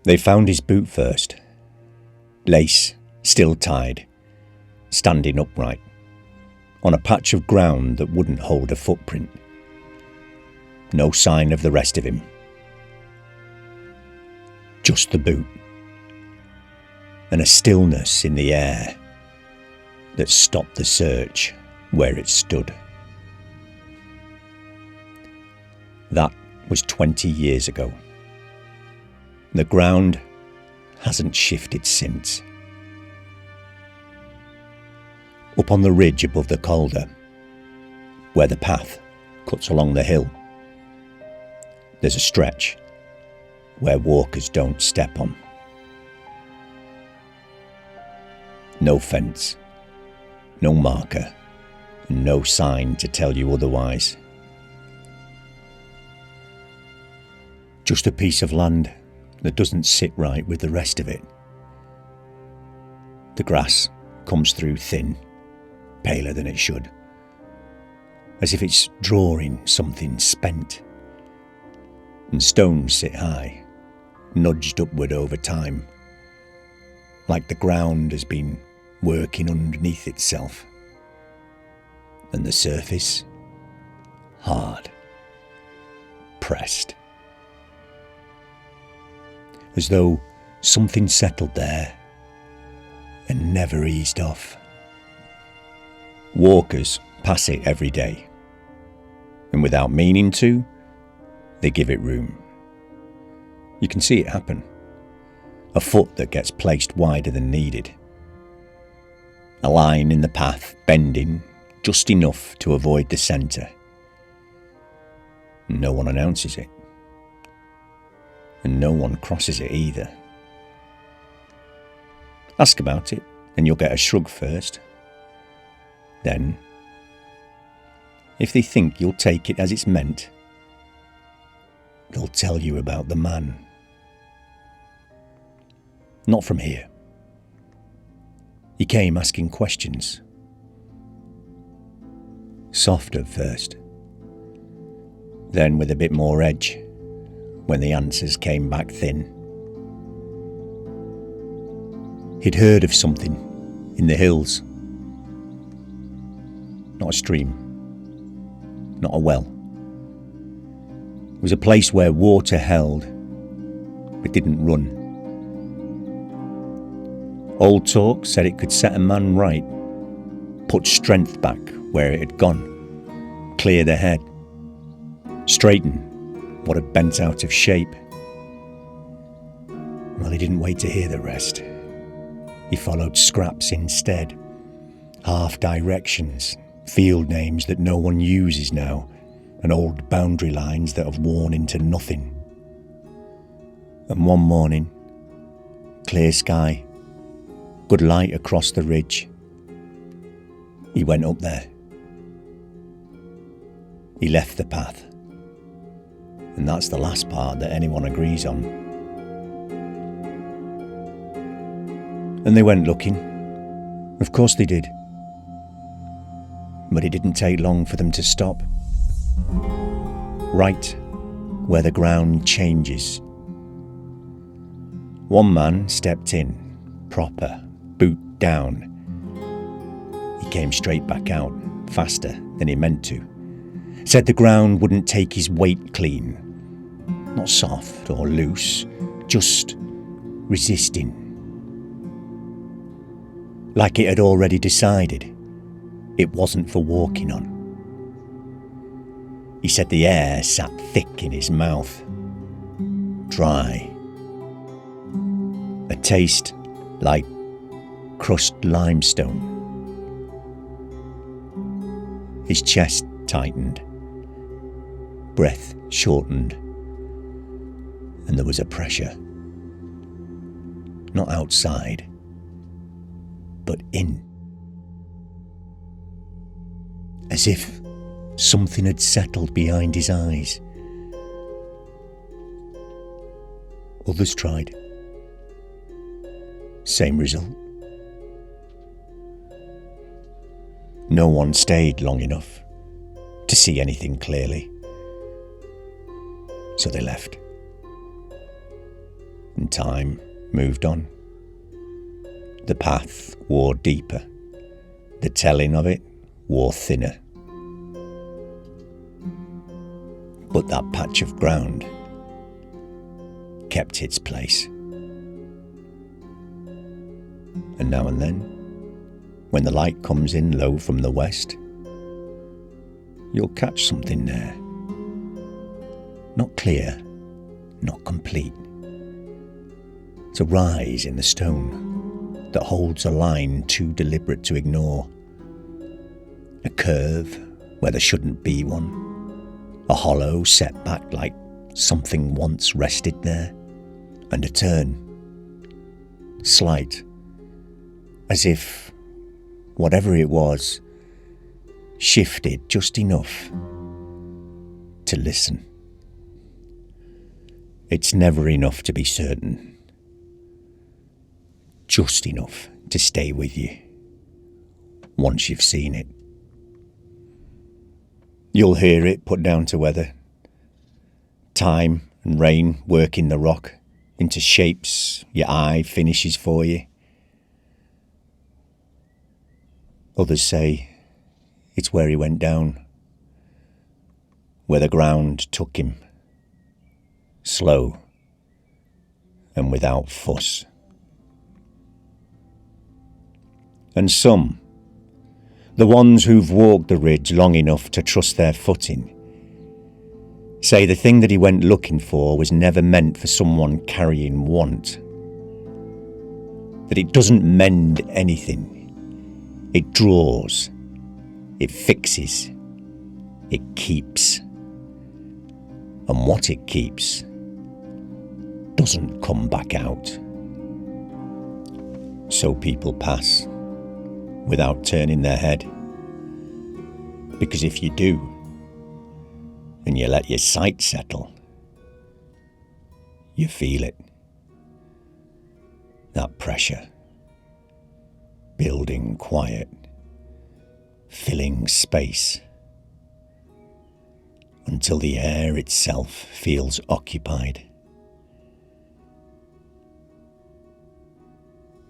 They found his boot first. Lace still tied, standing upright, on a patch of ground that wouldn't hold a footprint. No sign of the rest of him. Just the boot. And a stillness in the air that stopped the search where it stood. That was 20 years ago. The ground hasn't shifted since. Up on the ridge above the Calder, where the path cuts along the hill, there's a stretch where walkers don't step on. No fence, no marker, and no sign to tell you otherwise. Just a piece of land that doesn't sit right with the rest of it. The grass comes through thin, paler than it should, as if it's drawing something spent. And stones sit high, nudged upward over time, like the ground has been working underneath itself. And the surface, hard, pressed. As though something settled there and never eased off. Walkers pass it every day, and without meaning to, they give it room. You can see it happen. A foot that gets placed wider than needed. A line in the path bending just enough to avoid the centre. No one announces it. And no one crosses it either. Ask about it, and you'll get a shrug first. Then, if they think you'll take it as it's meant, they'll tell you about the man. Not from here. He came asking questions. Soft at first, then with a bit more edge when the answers came back thin. He'd heard of something in the hills. Not a stream, not a well. It was a place where water held, but didn't run. Old talk said it could set a man right, put strength back where it had gone, clear the head, straighten what had bent out of shape. Well, he didn't wait to hear the rest. He followed scraps instead, half directions, field names that no one uses now, and old boundary lines that have worn into nothing. And one morning, clear sky, good light across the ridge, he went up there. He left the path. And that's the last part that anyone agrees on. And they went looking. Of course they did. But it didn't take long for them to stop. Right where the ground changes. One man stepped in, proper, boot down. He came straight back out, faster than he meant to. Said the ground wouldn't take his weight clean. Not soft or loose, just resisting. Like it had already decided it wasn't for walking on. He said the air sat thick in his mouth, dry. A taste like crushed limestone. His chest tightened, breath shortened, and there was a pressure. Not outside, but in. As if something had settled behind his eyes. Others tried. Same result. No one stayed long enough to see anything clearly. So they left. and time moved on. The path wore deeper, the telling of it wore thinner. But that patch of ground kept its place. And now and then, when the light comes in low from the west, you'll catch something there. Not clear, not complete. It's a rise in the stone that holds a line too deliberate to ignore. A curve where there shouldn't be one. A hollow set back like something once rested there. And a turn, slight, as if whatever it was shifted just enough to listen. It's never enough to be certain, just enough to stay with you once you've seen it. You'll hear it put down to weather, time and rain working the rock into shapes your eye finishes for you. Others say it's where he went down, where the ground took him, slow and without fuss. And some, the ones who've walked the ridge long enough to trust their footing, say the thing that he went looking for was never meant for someone carrying want. That it doesn't mend anything. It draws, it fixes, it keeps. And what it keeps doesn't come back out. So people pass without turning their head. Because if you do, and you let your sight settle, you feel it. That pressure, building quiet, filling space, until the air itself feels occupied.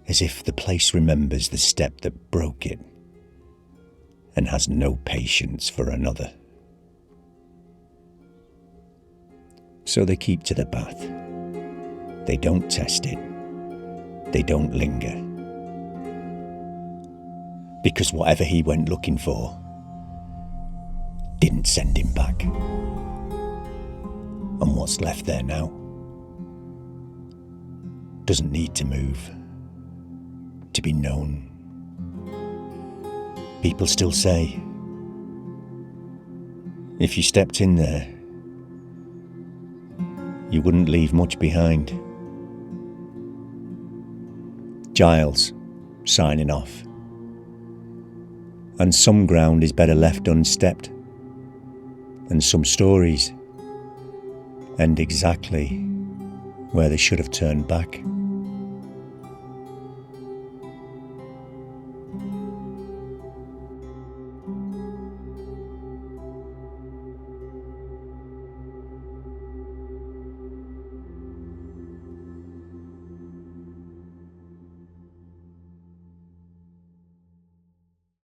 As if the place remembers the step that broke it and has no patience for another. So they keep to the path. They don't test it. They don't linger. Because whatever he went looking for didn't send him back. And what's left there now doesn't need to move to be known. People still say, if you stepped in there, you wouldn't leave much behind. Giles, signing off. And some ground is better left unstepped, and some stories end exactly where they should have turned back.